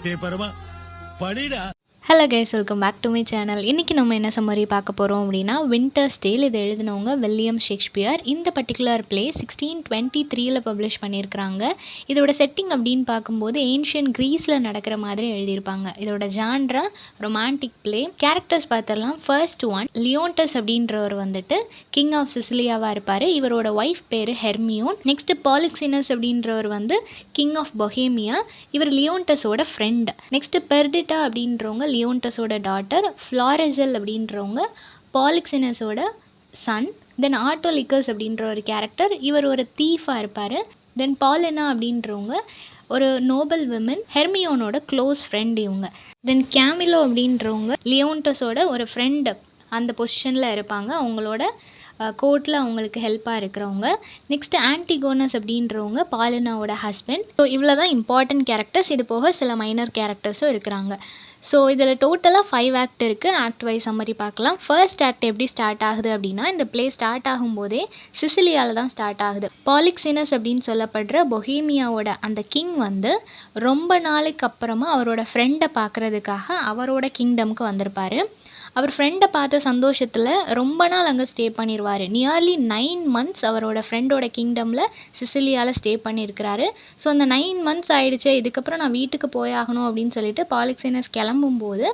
டே பரமா படிடா. Hello guys, welcome back to my channel. இன்றைக்கி நம்ம என்ன சம்மரி பார்க்க போகிறோம் அப்படின்னா, வின்டர்ஸ் டேல். இதை எழுதினவங்க வில்லியம் ஷேக்ஸ்பியர். இந்த பர்டிகுலர் ப்ளே 1623 பப்ளிஷ் பண்ணியிருக்கிறாங்க. இதோட செட்டிங் அப்படின்னு பார்க்கும்போது ஏன்ஷியன் க்ரீஸில் நடக்கிற மாதிரி எழுதியிருப்பாங்க. இதோட ஜான்ரா ரொமான்டிக் ப்ளே. கேரக்டர்ஸ் பார்த்துடலாம். ஃபர்ஸ்ட் ஒன் லியோண்டஸ் அப்படின்றவர் வந்துட்டு கிங் ஆஃப் சிசிலியாவாக இருப்பார். இவரோட ஒய்ஃப் பேர் ஹெர்மியோன். நெக்ஸ்ட் பாலிக்சினஸ் அப்படின்றவர் வந்து கிங் ஆஃப் பொஹேமியா. இவர் லியோண்டஸோட ஃப்ரெண்ட். நெக்ஸ்ட் பெர்டிட்டா அப்படின்றவங்க லியோண்டஸோட டாட்டர். ஃப்ளாரெசல் அப்படின்றவங்க பாலிக்சினஸோட சன். தென் ஆட்டோலிக்கஸ் அப்படின்ற ஒரு கேரக்டர், இவர் ஒரு தீஃபாக இருப்பார். தென் பாலினா அப்படின்றவங்க ஒரு நோபல் விமன், ஹெர்மியோனோட க்ளோஸ் ஃப்ரெண்ட் இவங்க. தென் கேமிலோ அப்படின்றவங்க லியோண்டஸோட ஒரு ஃப்ரெண்டு, அந்த பொசிஷனில் இருப்பாங்க. அவங்களோட கோர்ட்டில் அவங்களுக்கு ஹெல்ப்பாக இருக்கிறவங்க. நெக்ஸ்ட்டு ஆன்டிகோனஸ் அப்படின்றவங்க பாலினாவோட ஹஸ்பண்ட். ஸோ இவ்வளோ தான் இம்பார்ட்டன்ட் கேரக்டர்ஸ். இது போக சில மைனர் கேரக்டர்ஸும் இருக்கிறாங்க. ஸோ இதில் டோட்டலாக 5 ஆக்ட் இருக்குது. ஆக்ட் வைஸ் சம்மரி பார்க்கலாம். ஃபர்ஸ்ட் ஆக்ட் எப்படி ஸ்டார்ட் ஆகுது அப்படின்னா, இந்த ப்ளே ஸ்டார்ட் ஆகும்போதே சிசிலியாவில் தான் ஸ்டார்ட் ஆகுது. பாலிக்சினஸ் அப்படின்னு சொல்லப்படுற பொஹேமியாவோட அந்த கிங் வந்து ரொம்ப நாளைக்கு அப்புறமா அவரோட ஃப்ரெண்டை பார்க்குறதுக்காக அவரோட கிங்டம்க்கு வந்திருப்பார். அவர் ஃப்ரெண்டை பார்த்த சந்தோஷத்தில் ரொம்ப நாள் அங்கே ஸ்டே பண்ணிடுவார். நியர்லி 9 months அவரோட ஃப்ரெண்டோட கிங்டமில் சிசிலியாவில் ஸ்டே பண்ணியிருக்கிறாரு. ஸோ அந்த 9 months ஆகிடுச்சு, இதுக்கப்புறம் நான் வீட்டுக்கு போயாகணும் அப்படின்னு சொல்லிட்டு பாலிக்சினஸ் கிளம்பும்போது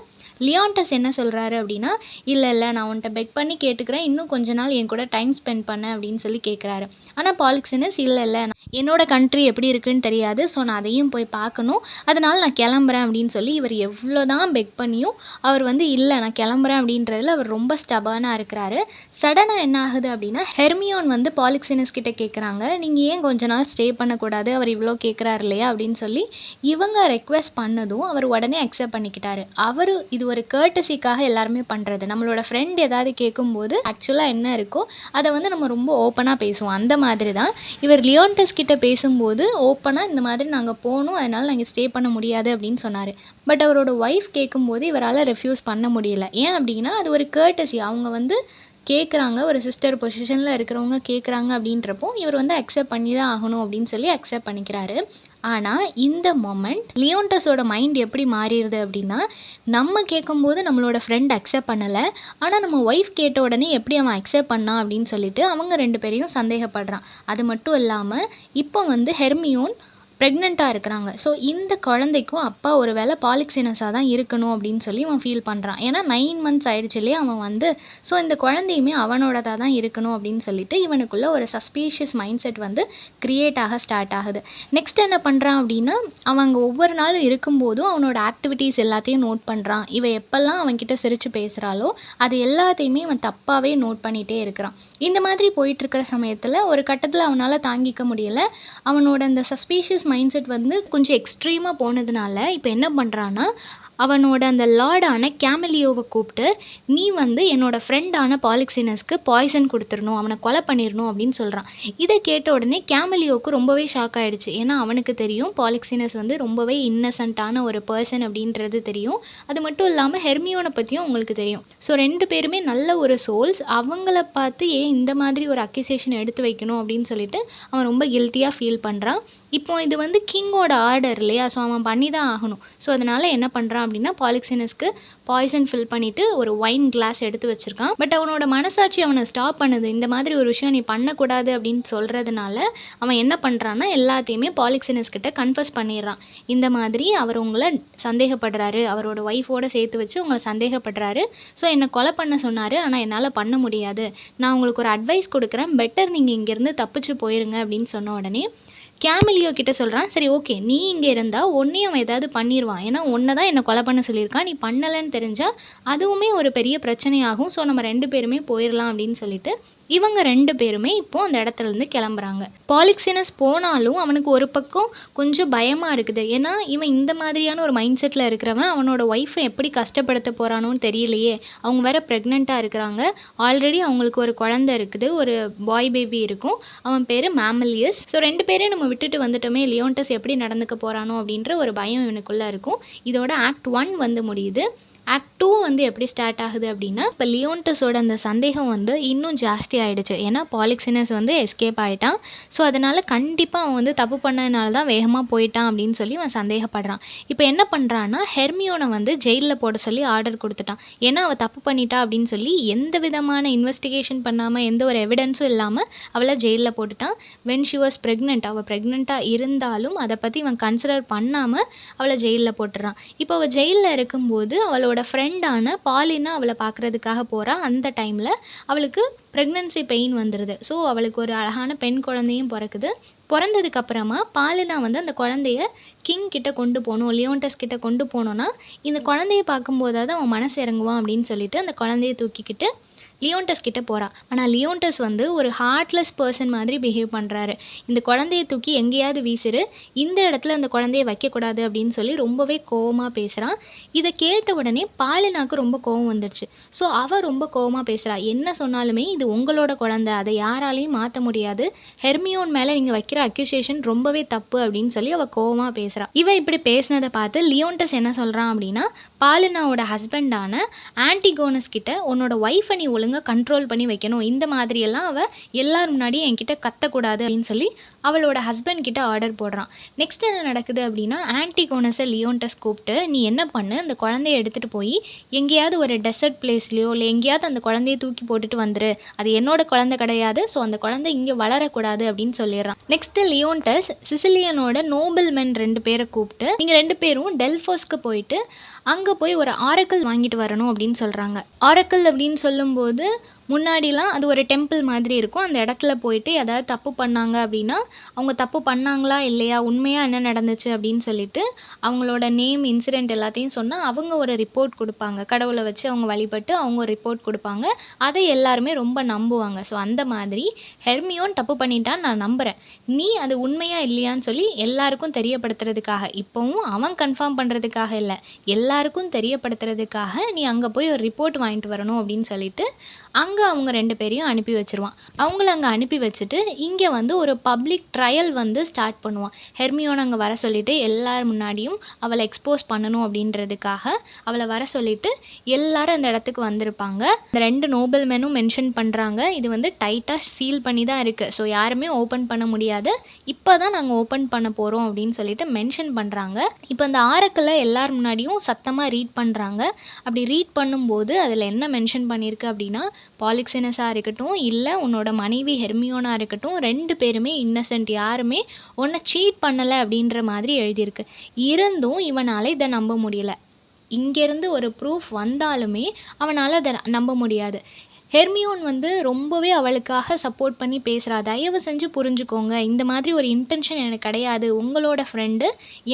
லியாண்டஸ் என்ன சொல்கிறாரு அப்படின்னா, இல்லை நான் உன்கிட்ட பெக் பண்ணி கேட்டுக்கிறேன், இன்னும் கொஞ்ச நாள் என் கூட டைம் ஸ்பெண்ட் பண்ண அப்படின்னு சொல்லி கேட்குறாரு. ஆனால் பாலிக்சினஸ் இல்லை என்னோட கண்ட்ரி எப்படி இருக்குன்னு தெரியாது, ஸோ நான் அதையும் போய் பார்க்கணும், அதனால் நான் கிளம்புறேன் அப்படின்னு சொல்லி இவர் எவ்வளோ தான் பெக் பண்ணியும் அவர் வந்து இல்லை நான் கிளம்புறேன் அப்படின்றதுல அவர் ரொம்ப ஸ்டபர்னாக இருக்கிறாரு. சடனாக என்ன ஆகுது அப்படின்னா, ஹெர்மியோன் வந்து பாலிக்சினஸ் கிட்ட கேட்குறாங்க, நீங்கள் ஏன் கொஞ்ச நாள் ஸ்டே பண்ணக்கூடாது, அவர் இவ்வளோ கேட்குறாரு இல்லையா அப்படின்னு சொல்லி இவங்க ரெக்வெஸ்ட் பண்ணதும் அவர் உடனே அக்செப்ட் பண்ணிக்கிட்டாரு. அவர் இது ஒரு கர்ட்டசிக்காக எல்லாருமே பண்ணுறது. நம்மளோட ஃப்ரெண்ட் ஏதாவது கேட்கும்போது ஆக்சுவலாக என்ன இருக்கோ அதை வந்து நம்ம ரொம்ப ஓப்பனாக பேசுவோம். அந்த மாதிரி தான் இவர் லியோண்டஸ் கிட்ட பேசும்போது ஓப்பனாக இந்த மாதிரி நாங்கள் போகணும், அதனால் நாங்கள் ஸ்டே பண்ண முடியாது அப்படின்னு சொன்னார். பட் அவரோட ஒய்ஃப் கேட்கும்போது இவரால் ரெஃப்யூஸ் பண்ண முடியல. ஏன் அப்படின்னா அது ஒரு கர்ட்டசி. அவங்க வந்து கேட்குறாங்க, ஒரு சிஸ்டர் பொசிஷனில் இருக்கிறவங்க கேட்குறாங்க அப்படின்றப்போ இவர் வந்து அக்செப்ட் பண்ணி தான் ஆகணும் அப்படின்னு சொல்லி அக்செப்ட் பண்ணிக்கிறாரு. ஆனால் இந்த மொமெண்ட் லியோண்டஸோட மைண்ட் எப்படி மாறிடுது அப்படின்னா, நம்ம கேட்கும்போது நம்மளோட ஃப்ரெண்ட் அக்செப்ட் பண்ணலை, ஆனால் நம்ம ஒய்ஃப் கேட்ட உடனே எப்படி அவன் அக்செப்ட் பண்ணான் அப்படின்னு சொல்லிட்டு அவங்க 2 பேரையும் சந்தேகப்படுறான். அது மட்டும் இல்லாமல் இப்போ வந்து ஹெர்மியோன் ப்ரெக்னெண்ட்டாக இருக்கிறாங்க. ஸோ இந்த குழந்தைக்கும் அப்பா ஒரு வேளை பாலிக்சினஸாக தான் இருக்கணும் அப்படின்னு சொல்லி அவன் ஃபீல் பண்ணுறான். ஏன்னா 9 months ஆயிடுச்சு இல்லையா அவன் வந்து. ஸோ இந்த குழந்தையுமே அவனோடதாக தான் இருக்கணும் அப்படின்னு சொல்லிட்டு இவனுக்குள்ள ஒரு சஸ்பீஷியஸ் மைண்ட் செட் வந்து க்ரியேட் ஆக ஸ்டார்ட் ஆகுது. நெக்ஸ்ட் என்ன பண்ணுறான் அப்படின்னா, அவங்க ஒவ்வொரு நாளும் இருக்கும்போதும் அவனோட ஆக்டிவிட்டீஸ் எல்லாத்தையும் நோட் பண்ணுறான். இவன் எப்பெல்லாம் அவன்கிட்ட சிரித்து பேசுகிறாளோ அது எல்லாத்தையுமே அவன் தப்பாகவே நோட் பண்ணிகிட்டே இருக்கிறான். இந்த மாதிரி போயிட்டுருக்கிற சமயத்தில் ஒரு கட்டத்தில் அவனால் தாங்கிக்க முடியல. அவனோட அந்த சஸ்பீஷியஸ் மைண்ட் செட் வந்து கொஞ்சம் எக்ஸ்ட்ரீமாக போனதுனால இப்போ என்ன பண்ணுறான்னா, அவனோட அந்த லார்டான கேமிலியோவை கூப்பிட்டு, நீ வந்து என்னோட ஃப்ரெண்டான பாலிக்சினஸ்க்கு பாய்சன் கொடுத்துடணும், அவனை கொலை பண்ணிடணும் அப்படின்னு சொல்கிறான். இதை கேட்ட உடனே கேமிலியோவுக்கு ரொம்பவே ஷாக் ஆகிடுச்சு. ஏன்னா அவனுக்கு தெரியும் பாலிக்சினஸ் வந்து ரொம்பவே இன்னசென்ட்டான ஒரு பர்சன் அப்படின்றது தெரியும். அது மட்டும் இல்லாமல் ஹெர்மியோனை பற்றியும் உங்களுக்கு தெரியும். ஸோ 2 பேருமே நல்ல ஒரு சோல்ஸ். அவங்கள பார்த்து ஏன் இந்த மாதிரி ஒரு அக்யூசேஷன் எடுத்து வைக்கணும் அப்படின்னு சொல்லிட்டு அவன் ரொம்ப கில்ட்டியாக ஃபீல் பண்ணுறான். இப்போ இது வந்து கிங்கோட ஆர்டர் இல்லையா, ஸோ அவன் பண்ணி தான் ஆகணும். ஸோ அதனால் என்ன பண்ணுறான் அப்படின்னா, பாலிக்சினஸ்க்கு பாய்சன் ஃபில் பண்ணிவிட்டு ஒரு ஒயின் கிளாஸ் எடுத்து வச்சுருக்கான். பட் அவனோட மனசாட்சி அவனை ஸ்டாப் பண்ணுது. இந்த மாதிரி ஒரு விஷயம் நீ பண்ணக்கூடாது அப்படின்னு சொல்கிறதுனால அவன் என்ன பண்ணுறான்னா, எல்லாத்தையுமே பாலிக்சினஸ் கிட்ட கன்ஃபஸ் பண்ணிடுறான். இந்த மாதிரி அவர் உங்களை சந்தேகப்படுறாரு, அவரோட ஒய்ஃபோடு சேர்த்து வச்சு உங்களை சந்தேகப்படுறாரு. ஸோ என்னை கொலை பண்ண சொன்னார், ஆனால் என்னால் பண்ண முடியாது. நான் உங்களுக்கு ஒரு அட்வைஸ் கொடுக்குறேன், பெட்டர் நீங்கள் இங்கேருந்து தப்பிச்சு போயிருங்க அப்படின்னு சொன்ன உடனே கேமிலியோ கிட்ட சொல்கிறான், சரி ஓகே நீ இங்கே இருந்தால் உன்னையும் அவன் ஏதாவது பண்ணிடுவான், ஏன்னா உன்னை தான் என்னை கொலை பண்ண சொல்லியிருக்கான், நீ பண்ணலைன்னு தெரிஞ்சால் அதுவுமே ஒரு பெரிய பிரச்சனையாகும், ஸோ நம்ம 2 பேருமே போயிடலாம் அப்படின்னு சொல்லிட்டு இவங்க 2 பேருமே இப்போது அந்த இடத்துலேருந்து கிளம்புறாங்க. பாலிக்சினஸ் போனாலும் அவனுக்கு ஒரு பக்கம் கொஞ்சம் பயமாக இருக்குது. ஏன்னா இவன் இந்த மாதிரியான ஒரு மைண்ட் செட்டில் இருக்கிறவன் அவனோட ஒய்ஃபை எப்படி கஷ்டப்படுத்த போகிறானோன்னு தெரியலையே. அவங்க வேற ப்ரெக்னெண்ட்டாக இருக்கிறாங்க. ஆல்ரெடி அவங்களுக்கு ஒரு குழந்தை இருக்குது, ஒரு பாய் பேபி இருக்கும். அவன் பேர் மேமலியஸ். ஸோ 2 பேரையும் நம்ம விட்டுட்டு வந்துட்டோமே, லியோண்டஸ் எப்படி நடந்துக்க போகிறானோ அப்படின்ற ஒரு பயம் இவனுக்குள்ளே இருக்கும். இதோட ஆக்ட் 1 வந்து முடியுது. ஆக்ட் 2 வந்து எப்படி ஸ்டார்ட் ஆகுது அப்படின்னா, இப்போ லியோன்டஸோட அந்த சந்தேகம் வந்து இன்னும் ஜாஸ்தி ஆயிடுச்சு. ஏன்னா பாலிக்ஸினஸ் வந்து எஸ்கேப் ஆயிட்டான். ஸோ அதனால கண்டிப்பா அவன் வந்து தப்பு பண்ணதுனால தான் வேகமா போயிட்டான் அப்படின்னு சொல்லி அவன் சந்தேகப்படுறான். இப்போ என்ன பண்றான்னா, ஹெர்மியோனை வந்து ஜெயில்ல போட சொல்லி ஆர்டர் குடுத்துட்டான். ஏன்னா அவ தப்பு பண்ணிட்டா அப்படின்னு சொல்லி எந்த விதமான இன்வெஸ்டிகேஷன் பண்ணாம, எந்த ஒரு எவிடன்ஸும் இல்லாம அவள ஜெயில்ல போட்டுட்டான். வென் ஷி வாஸ் பிரெக்னன்ட், அவ பிரெக்னன்ட்டா இருந்தாலும் அதை பத்தி இவன் கன்சிடர் பண்ணாம அவளை ஜெயில்ல போட்டுறான். இப்போ அவள் ஜெயிலில் இருக்கும்போது அவளோட ஃப்ரெண்டான பாலினா அவளை பார்க்குறதுக்காக போகிறா. அந்த டைமில் அவளுக்கு ப்ரெக்னன்சி பெயின் வந்துடுது. ஸோ அவளுக்கு ஒரு அழகான பெண் குழந்தையும் பிறக்குது. பிறந்ததுக்கப்புறமா பாலினா வந்து அந்த குழந்தைய கிங் கிட்ட கொண்டு போகணும், லியோன்டஸ் கிட்ட கொண்டு போனோன்னா இந்த குழந்தைய பார்க்கும்போதாவது அவன் மனசு இறங்குவான் அப்படின்னு சொல்லிட்டு அந்த குழந்தைய தூக்கிக்கிட்டு லியோன்டஸ் கிட்ட போறா. ஆனால் லியோன்டஸ் வந்து ஒரு ஹார்ட்லெஸ் பர்சன் மாதிரி பிஹேவ் பண்ணுறாரு. இந்த குழந்தைய தூக்கி எங்கேயாவது வீசிரு, இந்த இடத்துல அந்த குழந்தைய வைக்கக்கூடாது அப்படின்னு சொல்லி ரொம்பவே கோவமாக பேசுகிறான். இதை கேட்ட உடனே பாலினாக்கு ரொம்ப கோவம் வந்துடுச்சு. ஸோ அவள் ரொம்ப கோவமாக பேசுகிறா. என்ன சொன்னாலுமே இது உங்களோட குழந்தை, அதை யாராலையும் மாற்ற முடியாது. ஹெர்மியோன் மேலே நீங்கள் வைக்கிற அக்யூசேஷன் ரொம்பவே தப்பு அப்படின்னு சொல்லி அவள் கோவமாக பேசுகிறா. இவ இப்படி பேசினதை பார்த்து லியோன்டஸ் என்ன சொல்கிறான் அப்படின்னா, பாலினாவோட ஹஸ்பண்டான ஆன்டிகோனஸ் கிட்ட உன்னோட ஒய்ஃபை நீ ஒழுங்காக கண்ட்ரோல் பண்ணி வைக்கணும், இந்த மாதிரியெல்லாம் அவள் எல்லார் முன்னாடியும் என்கிட்ட கத்தக்கூடாது அப்படின்னு சொல்லி அவளோட ஹஸ்பண்ட் கிட்ட ஆர்டர் போடுறான். நெக்ஸ்ட் என்ன நடக்குது அப்படின்னா, ஆன்டிகோனஸை லியோன்டஸ் கூப்பிட்டு நீ என்ன பண்ணு, அந்த குழந்தைய எடுத்துகிட்டு போய் எங்கேயாவது ஒரு டெசர்ட் பிளேஸ்லையோ இல்லை எங்கேயாவது அந்த குழந்தைய தூக்கி போட்டுட்டு வந்துரு, அது என்னோட குழந்தை கிடையாது, ஸோ அந்த குழந்தை இங்கே வளரக்கூடாது அப்படின்னு சொல்லிடுறான். நெக்ஸ்ட் லியோன்டஸ் சிசிலியனோட நோபல் மென் 2 பேரை கூப்பிட்டு நீங்கள் 2 பேரும் டெல்ஃபோஸ்க்கு போயிட்டு அங்கே போய் ஒரு ஆரக்கிள் வாங்கிட்டு வரணும் அப்படின்னு சொல்கிறாங்க. ஆரக்கிள் அப்படின்னு சொல்லும்போது முன்னாடிலாம் அது ஒரு டெம்பிள் மாதிரி இருக்கும். அந்த இடத்துல போயிட்டு ஏதாவது தப்பு பண்ணாங்க அப்படின்னா அவங்க தப்பு பண்ணாங்களா இல்லையா, உண்மையாக என்ன நடந்துச்சு அப்படின்னு சொல்லிட்டு அவங்களோட நேம், இன்சிடெண்ட் எல்லாத்தையும் சொன்னால் அவங்க ஒரு ரிப்போர்ட் கொடுப்பாங்க. கடவுளை வச்சு அவங்க வழிபட்டு அவங்க ஒரு ரிப்போர்ட் கொடுப்பாங்க. அதை எல்லாருமே ரொம்ப நம்புவாங்க. ஸோ அந்த மாதிரி ஹெர்மியோன் தப்பு பண்ணிட்டான்னு நான் நம்புகிறேன், நீ அது உண்மையா இல்லையான்னு சொல்லி எல்லாருக்கும் தெரியப்படுத்துறதுக்காக, இப்போவும் அவன் கன்ஃபார்ம் பண்ணுறதுக்காக இல்லை, எல்லாருக்கும் தெரியப்படுத்துறதுக்காக நீ அங்கே போய் ஒரு ரிப்போர்ட் வாங்கிட்டு வரணும் அப்படின்னு சொல்லிட்டு அங்கே அவங்க 2 பேரையும் அனுப்பி வச்சிருவான். அவங்கள அங்கே அனுப்பி வச்சுட்டு இங்கே வந்து ஒரு பப்ளிக் ட்ரையல் வந்து ஸ்டார்ட் பண்ணுவான். ஹெர்மியோன் அங்கே வர சொல்லிட்டு எல்லார் முன்னாடியும் அவளை எக்ஸ்போஸ் பண்ணணும் அப்படின்றதுக்காக அவளை வர சொல்லிட்டு எல்லாரும் அந்த இடத்துக்கு வந்திருப்பாங்க. இந்த 2 நோபல் மெனும் மென்ஷன் பண்ணுறாங்க. இது வந்து டைட்டாக சீல் பண்ணி தான் இருக்குது, ஸோ யாருமே ஓப்பன் பண்ண முடியாது, இப்போ தான் நாங்கள் ஓப்பன் பண்ண போகிறோம் அப்படின்னு சொல்லிட்டு மென்ஷன் பண்ணுறாங்க. இப்போ அந்த ஆரக்கில் எல்லார் முன்னாடியும் சத்தமாக ரீட் பண்ணுறாங்க. அப்படி ரீட் பண்ணும்போது அதில் என்ன மென்ஷன் பண்ணியிருக்கு அப்படின்னா, பாலிக்ஸினஸாக இருக்கட்டும் இல்லை உன்னோட மனைவி ஹெர்மியோனாக இருக்கட்டும் 2 பேருமே இன்னசென்ட், யாருமே உன்னை சீட் பண்ணலை அப்படின்ற மாதிரி எழுதியிருக்கு. இருந்தும் இவனால் இதை நம்ப முடியல. இங்கேருந்து ஒரு ப்ரூஃப் வந்தாலுமே அவனால் அதை நம்ப முடியாது. ஹெர்மியோன் வந்து ரொம்பவே அவளுக்காக சப்போர்ட் பண்ணி பேசுகிறா. தயவு செஞ்சு புரிஞ்சுக்கோங்க, இந்த மாதிரி ஒரு இன்டென்ஷன் எனக்கு கிடையாது, உங்களோட ஃப்ரெண்டு,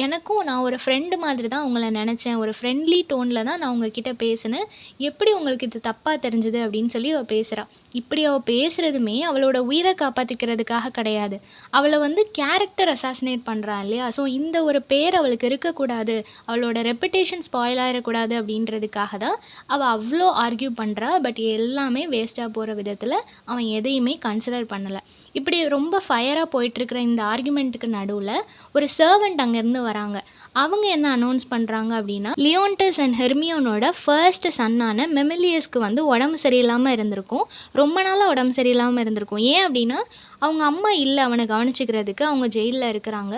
எனக்கும் நான் ஒரு ஃப்ரெண்டு மாதிரி தான் உங்களை நினச்சேன், ஒரு ஃப்ரெண்ட்லி டோனில் தான் நான் உங்ககிட்ட பேசினேன், எப்படி உங்களுக்கு இது தப்பாக தெரிஞ்சுது அப்படின்னு சொல்லி அவள் பேசுகிறா. இப்படி அவள் பேசுகிறதுமே அவளோட உயிரை காப்பாற்றிக்கிறதுக்காக கிடையாது, அவளை வந்து கேரக்டர் அசாசினேட் பண்ணுறா இல்லையா. ஸோ இந்த ஒரு பேர் அவளுக்கு இருக்கக்கூடாது, அவளோட ரெப்புடேஷன் ஸ்பாயில் ஆகிடக்கூடாது அப்படின்றதுக்காக தான் அவள் அவ்வளோ ஆர்கியூ பண்ணுறா. பட் எல்லாமே வேஸ்ட்டாக போகிற விதத்தில் அவன் எதையுமே கன்சிடர் பண்ணலை. இப்படி ரொம்ப ஃபயராக போயிட்டுருக்கிற இந்த ஆர்குமெண்ட்டுக்கு நடுவில் ஒரு சர்வெண்ட் அங்கேருந்து வராங்க. அவங்க என்ன அனௌன்ஸ் பண்ணுறாங்க அப்படின்னா, லியோன்டஸ் அண்ட் ஹெர்மியோனோட ஃபர்ஸ்ட் சன்னான மெமிலியஸ்க்கு வந்து உடம்பு சரியில்லாமல் இருந்திருக்கும். ரொம்ப நாளாக உடம்பு சரியில்லாமல் இருந்திருக்கும். ஏன் அப்படின்னா அவங்க அம்மா இல்லை அவனை கவனிச்சிக்கிறதுக்கு, அவங்க ஜெயிலில் இருக்கிறாங்க.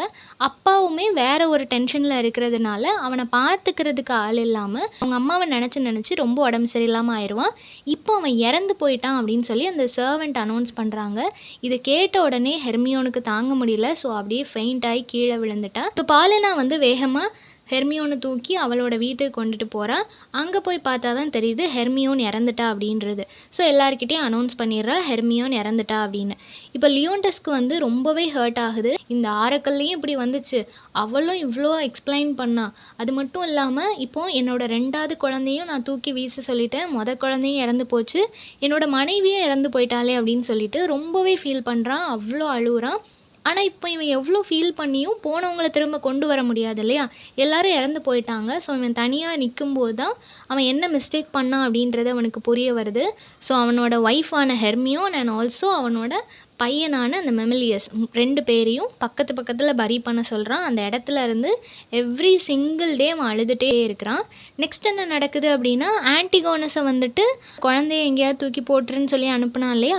அப்பாவுமே வேற ஒரு டென்ஷனில் இருக்கிறதுனால அவனை பார்த்துக்கிறதுக்கு ஆள் இல்லாமல் அவங்க அம்மாவை நினச்சி ரொம்ப உடம்பு சரியில்லாமல் ஆயிடுவான். இப்போ அவன் இறந்து போயிட்டான் அப்படின்னு சொல்லி அந்த சர்வெண்ட் அனௌன்ஸ் பண்ணுறாங்க. இதை கேட்ட உடனே ஹெர்மியோனுக்கு தாங்க முடியல. ஸோ அப்படியே ஃபெயிண்ட் ஆகி கீழே விழுந்துட்டா. இப்போ பாலினா வந்து வேகமாக ஹெர்மியோனை தூக்கி அவளோட வீட்டுக்கு கொண்டுட்டு போகிறா. அங்கே போய் பார்த்தா தான் தெரியுது ஹெர்மியோன் இறந்துட்டா அப்படின்றது. ஸோ எல்லாருக்கிட்டையும் அனௌன்ஸ் பண்ணிடுறா ஹெர்மியோன் இறந்துட்டா அப்படின்னு. இப்போ லியோன்டஸ்க்கு வந்து ரொம்பவே ஹர்ட் ஆகுது. இந்த ஆரக்கல்லையும் இப்படி வந்துச்சு, அவளும் இவ்வளோ எக்ஸ்பிளைன் பண்ணா, அது மட்டும் இல்லாமல் இப்போ என்னோட 2வது குழந்தையும் நான் தூக்கி வீச சொல்லிட்டேன், குழந்தையும் இறந்து போச்சு, என்னோட மனைவியும் இறந்து போயிட்டாலே அப்படின்னு சொல்லிட்டு ரொம்பவே ஃபீல் பண்ணுறான், அவ்வளோ அழுகுறான். ஆனால் இப்போ இவன் எவ்வளோ ஃபீல் பண்ணியும் போனவங்கள திரும்ப கொண்டு வர முடியாது இல்லையா, எல்லாரும் இறந்து போயிட்டாங்க. ஸோ இவன் தனியாக நிற்கும்போது தான் அவன் என்ன மிஸ்டேக் பண்ணான் அப்படின்றது அவனுக்கு புரிய வருது. ஸோ அவனோட ஒய்ஃபான ஹெர்மியோன் அண்ட் ஆல்சோ அவனோட பையனான அந்த மெமிலியஸ் 2 பேரையும் பக்கத்தில் பரி பண்ண சொல்கிறான். அந்த இடத்துல இருந்து எவ்ரி சிங்கிள் டே அவன் அழுதுகிட்டே இருக்கிறான். நெக்ஸ்ட் என்ன நடக்குது அப்படின்னா, ஆன்டிகோனஸை வந்துட்டு குழந்தைய எங்கேயாவது தூக்கி போட்டுருன்னு சொல்லி அனுப்புனான் இல்லையா,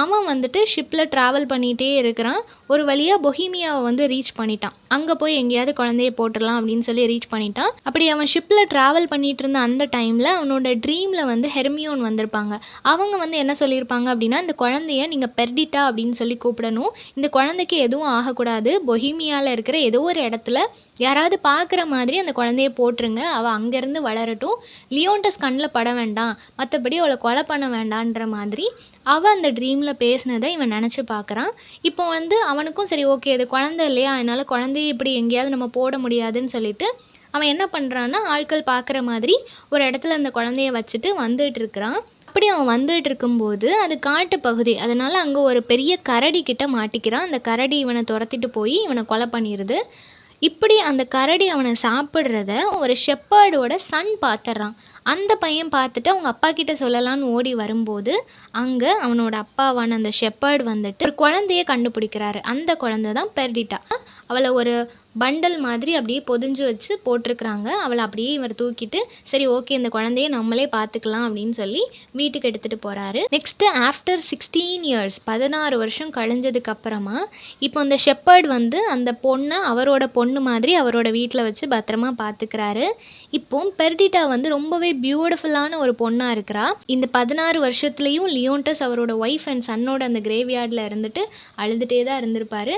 அவன் வந்துட்டு ஷிப்பில் ட்ராவல் பண்ணிகிட்டே இருக்கிறான். ஒரு வழியாக பொஹீமியாவை வந்து ரீச் பண்ணிட்டான். அங்கே போய் எங்கேயாவது குழந்தைய போட்டுடலாம் அப்படின்னு சொல்லி ரீச் பண்ணிட்டான். அப்படி அவன் ஷிப்பில் ட்ராவல் பண்ணிட்டு இருந்த அந்த டைமில் அவனோட ட்ரீமில் வந்து ஹெர்மியோன் வந்திருப்பாங்க. அவங்க வந்து என்ன சொல்லியிருப்பாங்க அப்படின்னா, இந்த குழந்தைய நீங்கள் பெர்டிட்டா அப்படின்னு சொல்லி கூப்பிடணும். இந்த குழந்தைக்கு எதுவும் ஆகக்கூடாது. பொஹீமியாவில் இருக்கிற ஏதோ ஒரு இடத்துல யாராவது பார்க்குற மாதிரி அந்த குழந்தைய போட்டுருங்க. அவள் அங்கேருந்து வளரட்டும். லியோண்டஸ் கண்ணில் பட வேண்டாம். மற்றபடி அவளை கொலை பண்ண வேண்டான்ற மாதிரி அவள் அந்த ட்ரீமில் பேசினதை இவன் நினச்சி பார்க்குறான். இப்போ வந்து அவனுக்கும் சரி ஓகே, இது குழந்தை இல்லையா, அதனால் குழந்தைய இப்படி எங்கேயாவது நம்ம போட முடியாதுன்னு சொல்லிட்டு அவன் என்ன பண்ணுறான்னா, ஆட்கள் பார்க்குற மாதிரி ஒரு இடத்துல அந்த குழந்தைய வச்சுட்டு வந்துட்டு இருக்கிறான். அப்படி அவன் வந்துட்டு இருக்கும்போது அது காட்டு பகுதி, அதனால் அங்கே ஒரு பெரிய கரடி கிட்ட மாட்டிக்கிறான். அந்த கரடி இவனை துரத்திட்டு போய் இவனை கொலை பண்ணிடுது. இப்படி அந்த கரடி அவனை சாப்பிட்றத ஒரு ஷெப்பர்டோட சன் பார்த்துட்றான். அந்த பையன் பார்த்துட்டு அவங்க அப்பா கிட்ட சொல்லலான்னு ஓடி வரும்போது அங்கே அவனோட அப்பாவான அந்த ஷெப்பர்ட் வந்துட்டு ஒரு குழந்தைய கண்டுபிடிக்கிறாரு. அந்த குழந்தை தான் பெர்டிட்டா. அவளை ஒரு பண்டல் மாதிரி அப்படியே பொதிஞ்சு வச்சு போட்டிருக்கிறாங்க. அவளை அப்படியே இவர் தூக்கிட்டு சரி ஓகே இந்த குழந்தைய நம்மளே பார்த்துக்கலாம் அப்படின்னு சொல்லி வீட்டுக்கு எடுத்துகிட்டு போகிறாரு. நெக்ஸ்ட்டு ஆஃப்டர் 16 இயர்ஸ் 16 வருஷம் கழிஞ்சதுக்கு அப்புறமா இப்போ அந்த ஷெப்பர்ட் வந்து அந்த பொண்ணை அவரோட பொண்ணு மாதிரி அவரோட வீட்டில் வச்சு பத்திரமா பார்த்துக்கிறாரு. இப்போ பெர்டிட்டா வந்து ரொம்பவே பியூட்டிஃபுல்லான ஒரு பொண்ணாக இருக்கிறா. இந்த 16 வருஷத்துலேயும் லியோண்டஸ் அவரோட ஒய்ஃப் அண்ட் சன்னோட அந்த கிரேவ்யார்டில் இருந்துட்டு அழுதுகிட்டே தான் இருந்திருப்பாரு.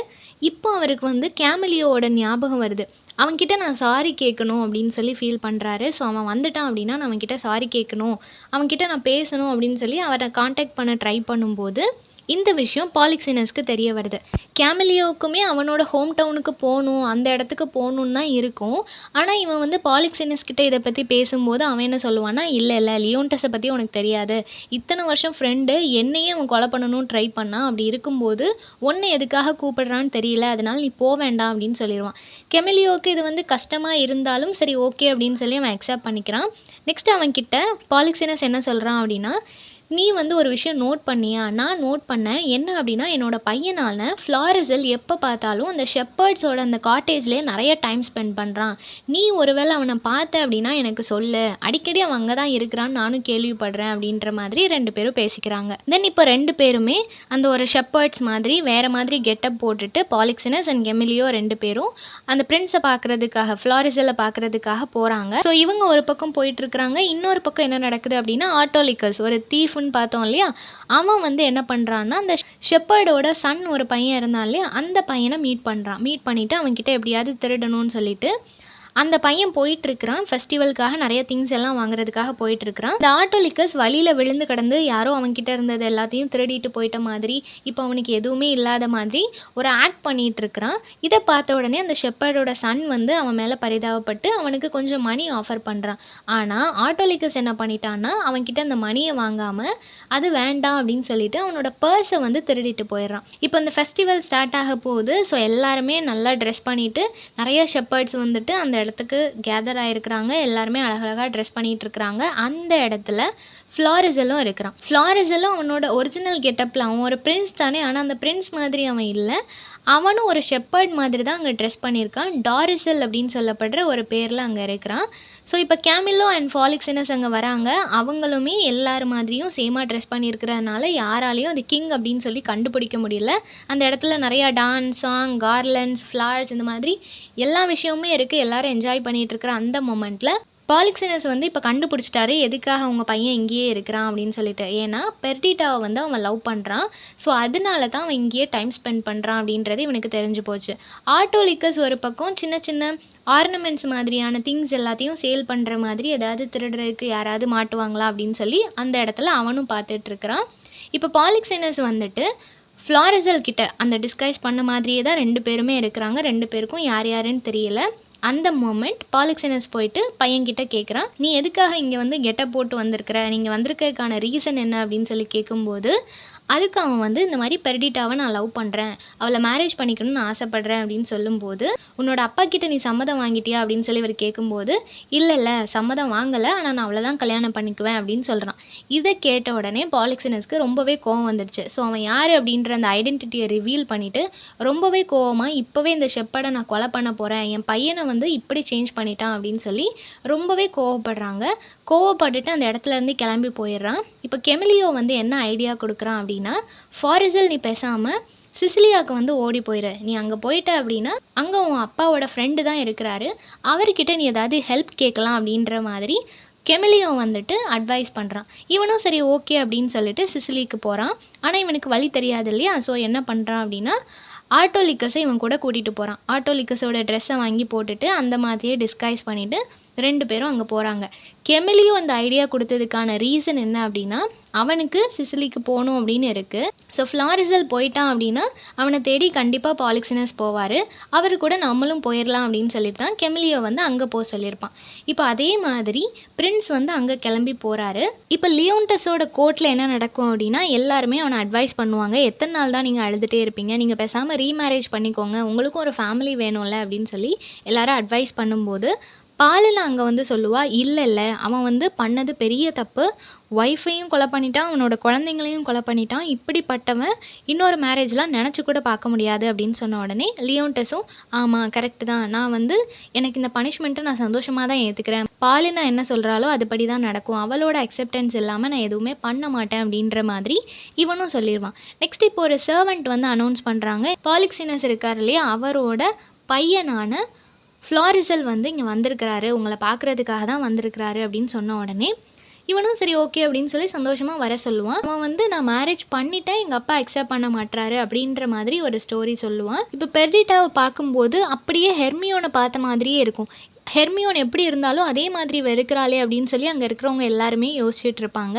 இப்போ அவருக்கு வந்து கேமிலியோட ஞாபகம் வருது. அவன்கிட்ட நான் சாரி கேட்கணும் அப்படின்னு சொல்லி ஃபீல் பண்ணுறாரு. ஸோ அவன் வந்துட்டான் அப்படின்னா நான் அவன்கிட்ட சாரி கேட்கணும், அவன்கிட்ட நான் பேசணும் அப்படின்னு சொல்லி அவரை காண்டாக்ட் பண்ண ட்ரை பண்ணும்போது இந்த விஷயம் பாலிக்ஸினஸ்க்கு தெரிய வருது. கேமிலியோவுக்குமே அவனோட ஹோம் டவுனுக்கு போகணும், அந்த இடத்துக்கு போகணுன்னு தான் இருக்கும். ஆனால் இவன் வந்து பாலிக்ஸினஸ் கிட்ட இதை பற்றி பேசும்போது அவன் என்ன சொல்லுவான்னா, இல்லை லியோண்டஸை பற்றி உனக்கு தெரியாது, இத்தனை வருஷம் ஃப்ரெண்டு என்னையே அவன் கொலை பண்ணணும்னு ட்ரை பண்ணான், அப்படி இருக்கும்போது உன்னை எதுக்காக கூப்பிடுறான்னு தெரியல, அதனால் நீ போக வேண்டாம் அப்படின்னு சொல்லிடுவான். கெமிலியோவுக்கு இது வந்து கஷ்டமாக இருந்தாலும் சரி ஓகே அப்படின்னு சொல்லி அவன் அக்செப்ட் பண்ணிக்கிறான். நெக்ஸ்ட் அவன்கிட்ட பாலிக்ஸினஸ் என்ன சொல்கிறான் அப்படின்னா, நீ வந்து ஒரு விஷயம் நோட் பண்ணியா? நான் நோட் பண்ணேன். என்ன அப்படின்னா, என்னோட பையனான ஃப்ளாரிசல் எப்போ பார்த்தாலும் அந்த ஷெப்பர்ட்ஸோட அந்த காட்டேஜ்லேயே நிறைய டைம் ஸ்பெண்ட் பண்ணுறான். நீ ஒருவேளை அவனை பார்த்த அப்படின்னா எனக்கு சொல்லு. அடிக்கடி அவன் அங்கே தான் இருக்கிறான்னு நானும் கேள்விப்படுறேன் அப்படின்ற மாதிரி 2 பேரும் பேசிக்கிறாங்க. தென் இப்போ 2 பேருமே அந்த ஒரு ஷெப்பர்ட்ஸ் மாதிரி வேறு மாதிரி கெட்டப் போட்டுட்டு பாலிக்ஸினஸ் அண்ட் கெமிலியோ 2 பேரும் அந்த பிரின்ஸை பார்க்குறதுக்காக ஃப்ளாரிசலை பார்க்குறதுக்காக போகிறாங்க. ஸோ இவங்க ஒரு பக்கம் போயிட்டுருக்குறாங்க. இன்னொரு பக்கம் என்ன நடக்குது அப்படின்னா, ஆட்டோலிக்கஸ் ஒரு தீஃப் பார்த்தோம் இல்லையா, அவன் வந்து என்ன பண்ணுறான்னா, அந்த ஷெப்பர்டோட சன் ஒரு பையன் இருந்தான் இல்லையா, அந்த பையனை மீட் பண்ணிவிட்டு அவன்கிட்ட எப்படியாவது திருடணும்னு சொல்லிட்டு அந்த பையன் போயிட்டுருக்கிறான். ஃபெஸ்டிவலுக்காக நிறைய திங்ஸ் எல்லாம் வாங்குறதுக்காக போயிட்டுருக்கிறான். இந்த ஆட்டோலிக்கஸ் வழியில் விழுந்து கிடந்து யாரோ அவன்கிட்ட இருந்தது எல்லாத்தையும் திருடிட்டு போயிட்ட மாதிரி, இப்போ அவனுக்கு எதுவுமே இல்லாத மாதிரி ஒரு ஆக்ட் பண்ணிகிட்டு இருக்கிறான். இதை பார்த்த உடனே அந்த ஷெப்பர்டோட சன் வந்து அவன் மேலே பரிதாபப்பட்டு அவனுக்கு கொஞ்சம் மணி ஆஃபர் பண்ணுறான். ஆனால் ஆட்டோலிக்கஸ் என்ன பண்ணிட்டான்னா, அவன்கிட்ட அந்த மணியை வாங்காமல் அது வேண்டாம் அப்படின்னு சொல்லிட்டு அவனோட பர்ஸை வந்து திருடிட்டு போயிடுறான். இப்போ இந்த ஃபெஸ்டிவல் ஸ்டார்ட் ஆக போகுது. ஸோ எல்லாருமே நல்லா ட்ரெஸ் பண்ணிவிட்டு நிறைய ஷெப்பர்ட்ஸ் வந்துட்டு அந்த இடத்துக்கு கேதர் ஆகிருக்கிறாங்க. எல்லாருமே அழகழகாக ட்ரெஸ் பண்ணிகிட்டு இருக்கிறாங்க. அந்த இடத்துல ஃப்ளாரிசலும் இருக்கிறான். ஃப்ளாரிசலும் அவனோட ஒரிஜினல் கெட்டப்பில், அவன் ஒரு பிரின்ஸ் தானே, ஆனால் அந்த பிரின்ஸ் மாதிரி அவன் இல்லை. அவனும் ஒரு ஷெப்பர்ட் மாதிரி தான் அங்கே ட்ரெஸ் பண்ணியிருக்கான். டாரிசல் அப்படின்னு சொல்லப்படுற ஒரு பேரில் அங்கே இருக்கிறான். ஸோ இப்போ கேமிலோ அண்ட் பாலிக்ஸினஸ் அங்கே வராங்க. அவங்களுமே எல்லார் மாதிரியும் சேமாக ட்ரெஸ் பண்ணியிருக்கிறதுனால யாராலையும் அது கிங் அப்படின்னு சொல்லி கண்டுபிடிக்க முடியல. அந்த இடத்துல நிறையா டான்ஸ், சாங், கார்லண்ட்ஸ், ஃப்ளவர்ஸ் இந்த மாதிரி எல்லா விஷயமுமே இருக்குது. எல்லாரும் என்ஜாய் பண்ணிகிட்டு இருக்கிற அந்த மொமெண்ட்டில் பாலிக்ஸினஸ் வந்து இப்போ கண்டுபிடிச்சிட்டாரு எதுக்காக அவங்க பையன் இங்கேயே இருக்கிறான் அப்படின்னு சொல்லிட்டு. ஏன்னா பெர்டிட்டாவை வந்து அவன் லவ் பண்ணுறான். ஸோ அதனால தான் அவன் இங்கேயே டைம் ஸ்பெண்ட் பண்ணுறான் அப்படின்றது இவனுக்கு தெரிஞ்சு போச்சு. ஆட்டோலிக்கஸ் ஒரு பக்கம் சின்ன சின்ன ஆர்னமெண்ட்ஸ் மாதிரியான திங்ஸ் எல்லாத்தையும் சேல் பண்ணுற மாதிரி ஏதாவது திருடுறதுக்கு யாராவது மாட்டுவாங்களா அப்படின்னு சொல்லி அந்த இடத்துல அவனும் பார்த்துட்ருக்கிறான். இப்போ பாலிக்ஸினஸ் வந்துட்டு ஃப்ளாரிசல் கிட்ட அந்த டிஸ்கைஸ் பண்ண மாதிரியே தான் 2 பேருமே இருக்கிறாங்க. 2 பேருக்கும் யார் யாருன்னு தெரியல. அந்த மொமெண்ட் பாலிக்ஸினஸ் போயிட்டு பையன்கிட்ட கேட்குறான், நீ எதுக்காக இங்கே வந்து கெட்டப் போட்டு வந்திருக்கிற, நீங்கள் வந்திருக்கிறதுக்கான ரீசன் என்ன அப்படின்னு சொல்லி கேட்கும்போது, அதுக்கு அவன் வந்து இந்த மாதிரி பெர்டிட்டாவை நான் லவ் பண்ணுறேன், அவளை மேரேஜ் பண்ணிக்கணும்னு ஆசைப்பட்றேன் அப்படின்னு சொல்லும்போது, உன்னோட அப்பா கிட்ட நீ சம்மதம் வாங்கிட்டியா அப்படின்னு சொல்லி இவர் கேட்கும்போது, இல்லை சம்மதம் வாங்கலை, ஆனால் நான் அவளை தான் கல்யாணம் பண்ணிக்குவேன் அப்படின்னு சொல்கிறான். இதை கேட்ட உடனே பாலிக்ஸினஸ்க்கு ரொம்பவே கோவம் வந்துடுச்சு. ஸோ அவன் யார் அப்படின்ற அந்த ஐடென்டிட்டியை ரிவீல் பண்ணிவிட்டு ரொம்பவே கோவமாக, இப்போவே இந்த ஷெப்பர்டை நான் கொலை பண்ண போகிறேன், என் பையனை வந்து இப்படி சேஞ்ச் பண்ணிட்டான் அப்படின்னு சொல்லி ரொம்பவே கோவப்படுறாங்க. கோவப்பட்டுட்டு அந்த இடத்துல இருந்து கிளம்பி போயிடுறான். இப்போ கெமிலியோ வந்து என்ன ஐடியா கொடுக்குறான் அப்படின்னா, ஃபாரிசல் நீ பேசாமல் சிசிலியாவுக்கு வந்து ஓடி போயிரு, நீ அங்கே போயிட்ட அப்படின்னா அங்கே உன் அப்பாவோட ஃப்ரெண்டு தான் இருக்கிறாரு, அவர்கிட்ட நீ ஏதாவது ஹெல்ப் கேட்கலாம் அப்படின்ற மாதிரி கெமிலியோ வந்துட்டு அட்வைஸ் பண்ணுறான். இவனும் சரி ஓகே அப்படின்னு சொல்லிட்டு சிசிலிக்கு போகிறான். ஆனால் இவனுக்கு வழி தெரியாது இல்லையா, ஸோ என்ன பண்ணுறான் அப்படின்னா ஆட்டோலிக்கஸை இவன் கூட கூட்டிகிட்டு போகிறான். ஆட்டோலிக்கஸோட ட்ரெஸ்ஸை வாங்கி போட்டுட்டு அந்த மாதிரியே டிஸ்கைஸ் பண்ணிவிட்டு 2 பேரும் அங்கே போகிறாங்க. கெமிலியோ அந்த ஐடியா கொடுத்ததுக்கான ரீசன் என்ன அப்படின்னா, அவனுக்கு சிசிலிக்கு போகணும் அப்படின்னு இருக்குது. ஸோ ஃப்ளாரிசல் போயிட்டான் அப்படின்னா அவனை தேடி கண்டிப்பாக பாலிக்ஸினஸ் போவார், அவர் கூட நம்மளும் போயிடலாம் அப்படின்னு சொல்லிட்டு தான் கெமிலியோ வந்து அங்கே போக சொல்லியிருப்பான். இப்போ அதே மாதிரி பிரின்ஸ் வந்து அங்கே கிளம்பி போகிறாரு. இப்போ லியோன்டஸோட கோர்ட்டில் என்ன நடக்கும் அப்படின்னா, எல்லாருமே அவனை அட்வைஸ் பண்ணுவாங்க, எத்தனை நாள் தான் நீங்கள் அழுதுகிட்டே இருப்பீங்க, நீங்கள் பேசாமல் ரீமேரேஜ் பண்ணிக்கோங்க, உங்களுக்கும் ஒரு ஃபேமிலி வேணும்ல அப்படின்னு சொல்லி எல்லாரும் அட்வைஸ் பண்ணும்போது, பாலில் அங்கே வந்து சொல்லுவா, இல்லை அவன் வந்து பண்ணது பெரிய தப்பு, ஒய்ஃபையும் கொலை பண்ணிட்டான், அவனோட குழந்தைங்களையும் கொலை பண்ணிட்டான், இப்படிப்பட்டவன் இன்னொரு மேரேஜ்லாம் நினச்சி கூட பார்க்க முடியாது அப்படின்னு சொன்ன உடனே லியோன்டஸும் ஆமாம் கரெக்டு தான், நான் வந்து எனக்கு இந்த பனிஷ்மெண்ட்டை நான் சந்தோஷமாக தான் ஏற்றுக்கிறேன், பாலினா என்ன சொல்கிறாலோ அதுபடி தான் நடக்கும், அவளோட அக்செப்டன்ஸ் இல்லாமல் நான் எதுவுமே பண்ண மாட்டேன் அப்படின்ற மாதிரி இவனும் சொல்லிடுவான். நெக்ஸ்ட் இப்போ ஒரு சர்வெண்ட் வந்து அனௌன்ஸ் பண்ணுறாங்க, பாலிக்ஸினஸ் இருக்கார் இல்லையா, அவரோட பையனான ஃப்ளாரிசல் வந்து இங்கே வந்திருக்கிறாரு, உங்களை பார்க்குறதுக்காக தான் வந்திருக்கிறாரு அப்படின்னு சொன்ன உடனே இவனும் சரி ஓகே அப்படின்னு சொல்லி சந்தோஷமாக வர சொல்லுவான். அவன் வந்து நான் மேரேஜ் பண்ணிட்டேன், எங்கள் அப்பா அக்செப்ட் பண்ண மாட்டாரு அப்படின்ற மாதிரி ஒரு ஸ்டோரி சொல்லுவான். இப்போ பெர்டிட்டாவை பார்க்கும்போது அப்படியே ஹெர்மியோனை பார்த்த மாதிரியே இருக்கும். ஹெர்மியோன் எப்படி இருந்தாலும் அதே மாதிரி வெறுக்கிறாளே அப்படின்னு சொல்லி அங்கே இருக்கிறவங்க எல்லாருமே யோசிச்சுட்டு இருப்பாங்க.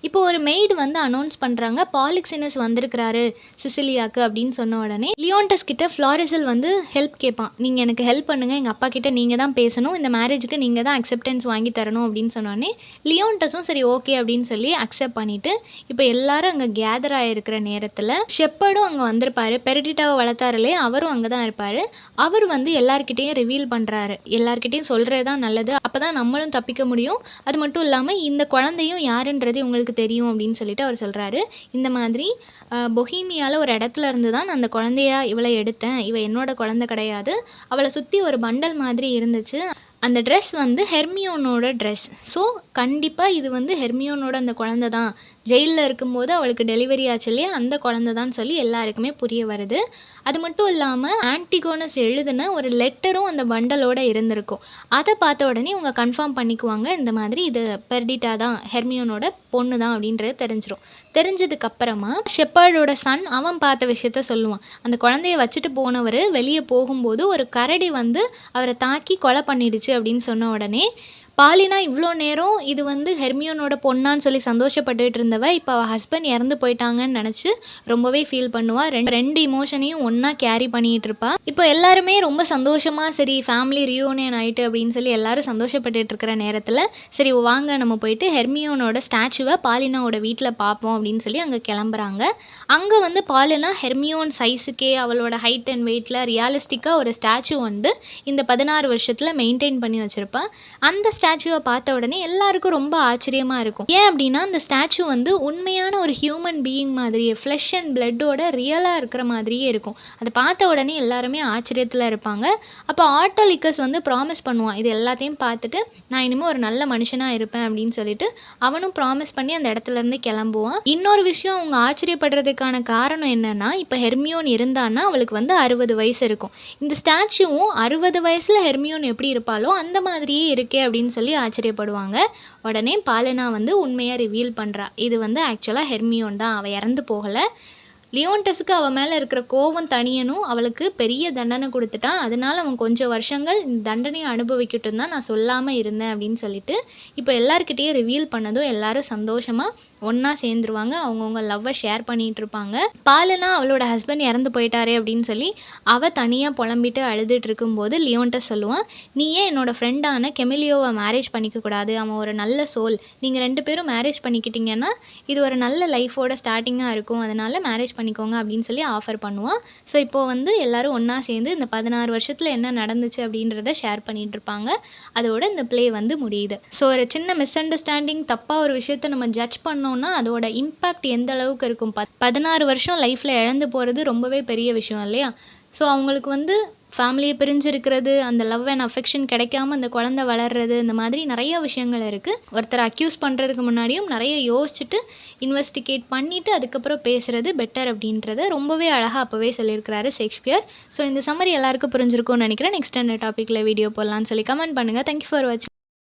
இப்போ ஒரு மெய்டு வந்து அனௌன்ஸ் பண்ணுறாங்க, பாலிக்ஸினஸ் வந்திருக்கிறாரு சிசிலியாவுக்கு அப்படின்னு சொன்ன உடனே லியோன்டஸ் கிட்ட ஃப்ளாரிசல் வந்து ஹெல்ப் கேட்பான், நீங்கள் எனக்கு ஹெல்ப் பண்ணுங்கள், எங்கள் அப்பா கிட்ட நீங்கள் தான் பேசணும், இந்த மேரேஜுக்கு நீங்கள் தான் அக்செப்டன்ஸ் வாங்கி தரணும் அப்படின்னு சொன்னோடனே லியோன்டஸும் சரி ஓகே அப்படின்னு சொல்லி அக்செப்ட் பண்ணிவிட்டு இப்போ எல்லாரும் அங்கே கேதர் ஆகிருக்கிற நேரத்தில் ஷெப்பர்டும் அங்கே வந்திருப்பாரு, பெர்டிட்டாவை வளர்த்தாருலே அவரும் அங்கே தான் இருப்பார். அவர் வந்து எல்லார்கிட்டையும் ரிவீல் பண்ணுறாரு, எல்லார்கிட்டையும் சொல்கிறது தான் நல்லது, அப்போ தான் நம்மளும் தப்பிக்க முடியும், அது மட்டும் இல்லாமல் இந்த குழந்தையும் யாருன்றது உங்களுக்கு தெரியும் அப்படின்னு சொல்லிட்டு அவர் சொல்கிறாரு. இந்த மாதிரி பொஹீமியாவில் ஒரு இடத்துல இருந்து தான் நான் அந்த குழந்தையா இவளை எடுத்தேன், இவ என்னோட குழந்தை கிடையாது, அவளை சுற்றி ஒரு பண்டல் மாதிரி இருந்துச்சு, அந்த ட்ரெஸ் வந்து ஹெர்மியோனோட ட்ரெஸ், ஸோ கண்டிப்பாக இது வந்து ஹெர்மியோனோட அந்த குழந்தை தான், ஜெயிலில் இருக்கும்போது அவளுக்கு டெலிவரி ஆச்சு இல்லையா அந்த குழந்தை தான் சொல்லி எல்லாருக்குமே புரிய வருது. அது மட்டும் இல்லாமல் ஆன்டிகோனஸ் எழுதின ஒரு லெட்டரும் அந்த பண்டலோட இருந்திருக்கும். அதை பார்த்த உடனே இவங்க கன்ஃபார்ம் பண்ணிக்குவாங்க, இந்த மாதிரி இது பெர்டிட்டா தான், ஹெர்மியோனோட பொண்ணு தான் அப்படின்றது தெரிஞ்சிடும். தெரிஞ்சதுக்கப்புறமா ஷெப்பர்டோட சன் அவன் பார்த்த விஷயத்த சொல்லுவான். அந்த குழந்தைய வச்சுட்டு போனவர் வெளியே போகும்போது ஒரு கரடி வந்து அவரை தாக்கி கொலை பண்ணிடுச்சு அப்படின்னு சொன்ன உடனே பாலினா இவ்வளோ நேரம் இது வந்து ஹெர்மியோனோட பொண்ணான்னு சொல்லி சந்தோஷப்பட்டுட்டு இருந்தவ இப்போ அவள் ஹஸ்பண்ட் இறந்து போயிட்டாங்கன்னு நினச்சி ரொம்பவே ஃபீல் பண்ணுவாள். ரெண்டு இமோஷனையும் ஒன்றா கேரி பண்ணிகிட்டு இருப்பா. இப்போ எல்லாருமே ரொம்ப சந்தோஷமாக சரி ஃபேமிலி ரியூனியன் ஆகிட்டு அப்படின்னு சொல்லி எல்லாரும் சந்தோஷப்பட்டுட்டு இருக்கிற நேரத்தில் சரி வாங்க நம்ம போயிட்டு ஹெர்மியோனோட ஸ்டாச்சுவை பாலினாவோட வீட்டில் பார்ப்போம் அப்படின்னு சொல்லி அங்கே கிளம்புறாங்க. அங்கே வந்து பாலினா ஹெர்மியோன் சைஸுக்கே அவளோட ஹைட் அண்ட் வெயிட்டில் ரியாலிஸ்டிக்காக ஒரு ஸ்டாச்சு வந்து இந்த 16 வருஷத்தில் மெயின்டைன் பண்ணி வச்சுருப்பா. அந்த ஸ்டாச்சுவை பார்த்த உடனே எல்லாருக்கும் ரொம்ப ஆச்சரியமாக இருக்கும். ஏன் அப்படின்னா அந்த ஸ்டாச்சு வந்து உண்மையான ஒரு ஹியூமன் பீயிங் மாதிரியே ஃப்ளஷ் அண்ட் பிளட்டோட ரியலாக இருக்கிற மாதிரியே இருக்கும். அதை பார்த்த உடனே எல்லாருமே ஆச்சரியத்தில் இருப்பாங்க. அப்போ ஆட்டோலிக்கஸ் வந்து ப்ராமிஸ் பண்ணுவான், இது எல்லாத்தையும் பார்த்துட்டு நான் இனிமேல் ஒரு நல்ல மனுஷனாக இருப்பேன் அப்படின்னு சொல்லிட்டு அவனும் ப்ராமிஸ் பண்ணி அந்த இடத்துல இருந்து கிளம்புவான். இன்னொரு விஷயம் அவங்க ஆச்சரியப்படுறதுக்கான காரணம் என்னன்னா, இப்போ ஹெர்மியோன் இருந்தான்னா அவளுக்கு வந்து 60 வயசு இருக்கும். இந்த ஸ்டாச்சுவும் 60 வயசில் ஹெர்மியோன் எப்படி இருப்பாளோ அந்த மாதிரியே இருக்கே அப்படின்னு சொல்லி ஆச்சரியப்படுவாங்க. உடனே பாலினா வந்து உண்மையாக ரிவீல் பண்ணுறா, இது வந்து ஆக்சுவலாக ஹெர்மியோன் தான், அவள் இறந்து போகலை, லியோன்டஸுக்கு அவள் மேலே இருக்கிற கோவம் தணியணும், அவளுக்கு பெரிய தண்டனை கொடுத்துட்டான், அதனால அவன் கொஞ்சம் வருஷங்கள் இந்த தண்டனையை அனுபவிக்கட்டும் தான் நான் சொல்லாமல் இருந்தேன் அப்படின்னு சொல்லிட்டு இப்போ எல்லாருக்கிட்டேயும் ரிவீல் பண்ணதும் எல்லாரும் சந்தோஷமாக ஒன்றா சேர்ந்துருவாங்க. அவங்கவுங்க லவ்வை ஷேர் பண்ணிகிட்டு இருப்பாங்க. பாலுனா அவளோட ஹஸ்பண்ட் இறந்து போயிட்டாரே அப்படின்னு சொல்லி அவள் தனியாக புலம்பிட்டு அழுதுட்டு இருக்கும்போது லியோன்டஸ் சொல்லுவான், நீ ஏன் என்னோட ஃப்ரெண்டான கெமிலியோவை மேரேஜ் பண்ணிக்கக்கூடாது, அவன் ஒரு நல்ல சோல், நீங்கள் 2 பேரும் மேரேஜ் பண்ணிக்கிட்டீங்கன்னா இது ஒரு நல்ல லைஃபோட ஸ்டார்டிங்காக இருக்கும், அதனால் மேரேஜ் பண்ணிக்கோங்க அப்படின்னு சொல்லி ஆஃபர் பண்ணுவான். ஸோ இப்போது வந்து எல்லோரும் ஒன்றா சேர்ந்து இந்த 16 வருஷத்தில் என்ன நடந்துச்சு அப்படின்றத ஷேர் பண்ணிகிட்டு இருப்பாங்க. அதோட இந்த ப்ளே வந்து முடியுது. ஸோ ஒரு சின்ன மிஸ் அண்டர்ஸ்டாண்டிங், தப்பாக ஒரு விஷயத்த நம்ம ஜட்ஜ் பண்ணோம்னா அதோட இம்பேக்ட் எந்த அளவுக்கு இருக்கும். 16 வருஷம் லைஃப்பில் இழந்து போகிறது ரொம்பவே பெரிய விஷயம் இல்லையா? ஸோ அவங்களுக்கு வந்து ஃபேமிலியை பிரிஞ்சிருக்கிறது, அந்த லவ் அண்ட் அஃபெக்ஷன் கிடைக்காம அந்த குழந்தை வளர்றது, இந்த மாதிரி நிறைய விஷயங்கள் இருக்குது. ஒருத்தர் அக்யூஸ் பண்ணுறதுக்கு முன்னாடியும் நிறைய யோசிச்சுட்டு இன்வெஸ்டிகேட் பண்ணிவிட்டு அதுக்கப்புறம் பேசுகிறது பெட்டர் அப்படின்றத ரொம்பவே அழகாக அப்போவே சொல்லியிருக்கிறாரு ஷேக்ஸ்பியர். ஸோ இந்த சம்மரி எல்லாருக்கும் புரிஞ்சிருக்கும்னு நினைக்கிறேன். நெக்ஸ்ட் என்ன டாப்பிக்கில் வீடியோ போடலான்னு சொல்லி கமெண்ட் பண்ணுங்கள். தேங்க்யூ ஃபார் வாட்சிங்.